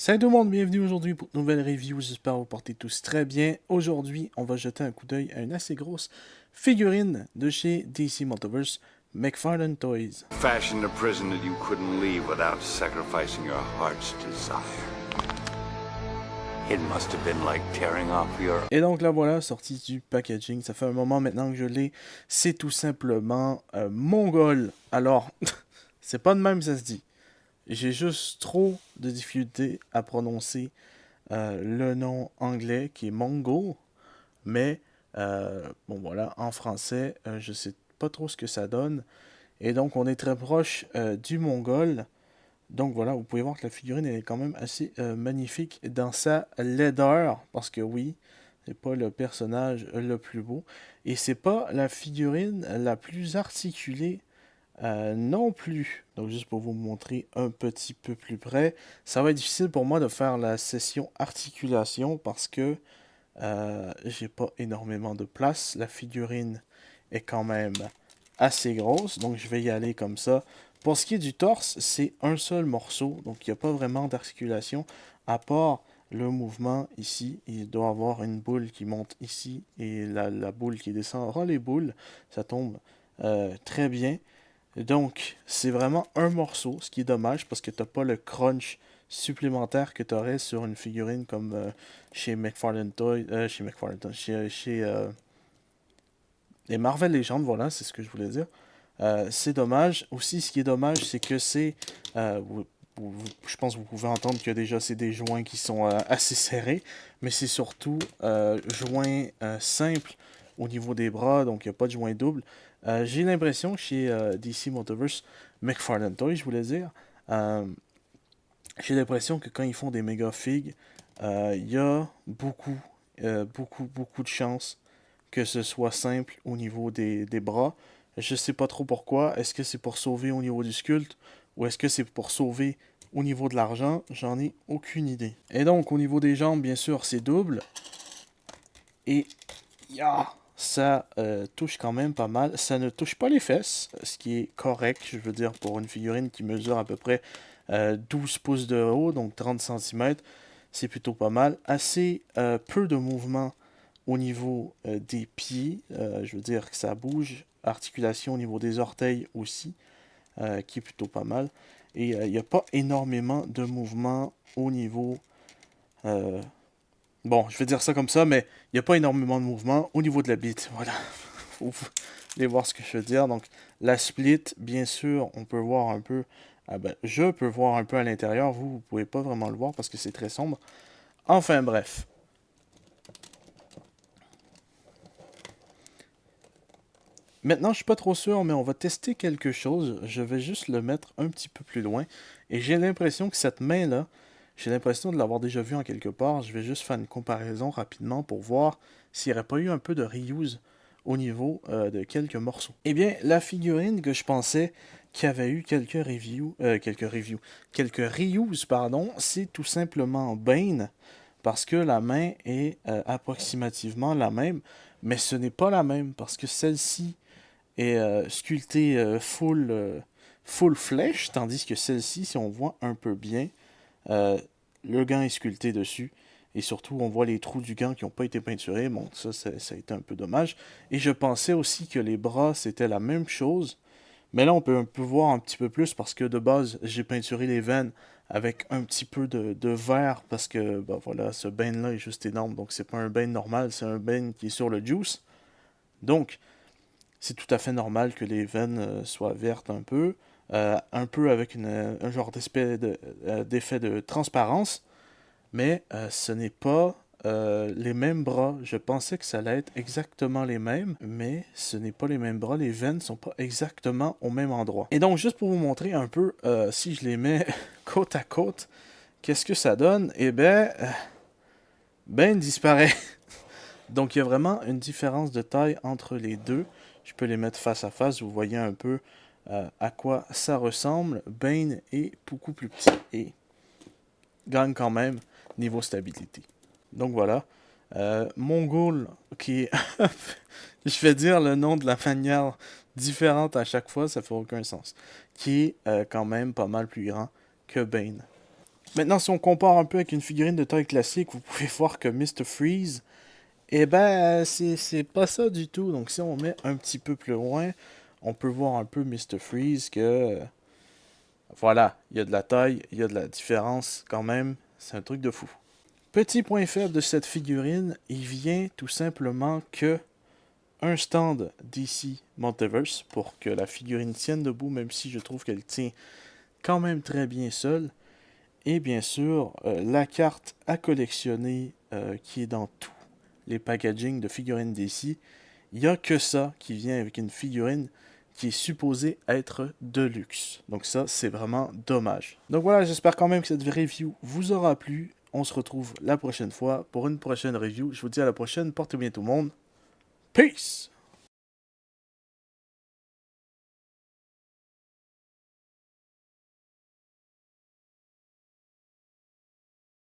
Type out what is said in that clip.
Salut tout le monde, bienvenue aujourd'hui pour une nouvelle review, j'espère que vous portez tous très bien. Aujourd'hui, on va jeter un coup d'œil à une assez grosse figurine de chez DC Multiverse, McFarlane Toys. Fashioned a prison that you couldn't leave without sacrificing your heart's desire. It must have been like tearing off your... Et donc la voilà, sortie du packaging, ça fait un moment maintenant que je l'ai, c'est tout simplement Mongol. Alors, c'est pas de même ça se dit. J'ai juste trop de difficultés à prononcer le nom anglais qui est Mongol. Mais, bon voilà, en français, je sais pas trop ce que ça donne. Et donc, on est très proche du mongol. Donc voilà, vous pouvez voir que la figurine elle est quand même assez magnifique dans sa laideur. Parce que oui, c'est pas le personnage le plus beau. Et c'est pas la figurine la plus articulée non plus. Donc juste pour vous montrer un petit peu plus près. Ça va être difficile pour moi de faire la session articulation parce que j'ai pas énormément de place. La figurine est quand même assez grosse, donc je vais y aller comme ça. Pour ce qui est du torse, c'est un seul morceau, donc il n'y a pas vraiment d'articulation, à part le mouvement ici. Il doit avoir une boule qui monte ici et la boule qui descend. Alors les boules, ça tombe très bien. Donc, c'est vraiment un morceau, ce qui est dommage parce que tu n'as pas le crunch supplémentaire que tu aurais sur une figurine comme chez McFarlane Toys, chez McFarlane Toys, chez les Marvel Legends, voilà, c'est ce que je voulais dire. C'est dommage. Aussi, ce qui est dommage, c'est que c'est, je pense que vous pouvez entendre que déjà c'est des joints qui sont assez serrés, mais c'est surtout joints simples au niveau des bras, donc il n'y a pas de joint double. J'ai l'impression que chez DC Multiverse, McFarlane Toys, je voulais dire, euh, j'ai l'impression que quand ils font des méga figs, il y a beaucoup de chances que ce soit simple au niveau des bras. Je sais pas trop pourquoi. Est-ce que c'est pour sauver au niveau du sculpte ou est-ce que c'est pour sauver au niveau de l'argent? J'en ai aucune idée. Et donc, au niveau des jambes, bien sûr, c'est double. Et ça touche quand même pas mal. Ça ne touche pas les fesses, ce qui est correct, je veux dire, pour une figurine qui mesure à peu près 12 pouces de haut, donc 30 cm. C'est plutôt pas mal. Assez peu de mouvement au niveau des pieds. Je veux dire que ça bouge. Articulation au niveau des orteils aussi, qui est plutôt pas mal. Et il n'y a pas énormément de mouvement au niveau euh, bon, je vais dire ça comme ça, mais il n'y a pas énormément de mouvement au niveau de la bite. Voilà. Vous allez voir ce que je veux dire. Donc, la split, bien sûr, on peut voir un peu. Ah ben, je peux voir un peu à l'intérieur. Vous ne pouvez pas vraiment le voir parce que c'est très sombre. Enfin, bref. Maintenant, je suis pas trop sûr, mais on va tester quelque chose. Je vais juste le mettre un petit peu plus loin. Et j'ai l'impression que cette main-là, j'ai l'impression de l'avoir déjà vue en quelque part. Je vais juste faire une comparaison rapidement pour voir s'il n'y aurait pas eu un peu de reuse au niveau de quelques morceaux. Eh bien, la figurine que je pensais qu'il y avait eu quelques reuses, pardon, c'est tout simplement Bane, parce que la main est approximativement la même, mais ce n'est pas la même, parce que celle-ci est sculptée full flèche, tandis que celle-ci, si on voit un peu bien, euh, le gant est sculpté dessus. Et surtout, on voit les trous du gant qui n'ont pas été peinturés. Bon, ça a été un peu dommage. Et je pensais aussi que les bras, c'était la même chose. Mais là, on peut un peu voir un petit peu plus parce que de base, j'ai peinturé les veines avec un petit peu de vert parce que, bah voilà, ce Bane-là est juste énorme. Donc, c'est pas un Bane normal, c'est un Bane qui est sur le juice. Donc, c'est tout à fait normal que les veines soient vertes un peu avec un genre d'effet de transparence, mais ce n'est pas les mêmes bras. Je pensais que ça allait être exactement les mêmes, mais ce n'est pas les mêmes bras. Les veines ne sont pas exactement au même endroit. Et donc, juste pour vous montrer un peu, si je les mets côte à côte, qu'est-ce que ça donne? Eh bien, ben disparaît. Donc, il y a vraiment une différence de taille entre les deux. Je peux les mettre face à face. Vous voyez un peu à quoi ça ressemble. Bane est beaucoup plus petit et gagne quand même niveau stabilité. Donc voilà. Mongol, qui est... je vais dire le nom de la manière différente à chaque fois, ça fait aucun sens. Qui est quand même pas mal plus grand que Bane. Maintenant, si on compare un peu avec une figurine de taille classique, vous pouvez voir que Mr. Freeze, eh ben, c'est pas ça du tout. Donc, si on met un petit peu plus loin, on peut voir un peu Mr. Freeze que... voilà, il y a de la taille, il y a de la différence quand même. C'est un truc de fou. Petit point faible de cette figurine, il vient tout simplement que un stand DC Multiverse pour que la figurine tienne debout, même si je trouve qu'elle tient quand même très bien seule. Et bien sûr, la carte à collectionner qui est dans tous les packagings de figurines DC. Il n'y a que ça qui vient avec une figurine qui est supposée être de luxe. Donc ça, c'est vraiment dommage. Donc voilà, j'espère quand même que cette review vous aura plu. On se retrouve la prochaine fois pour une prochaine review. Je vous dis à la prochaine. Portez bien tout le monde. Peace!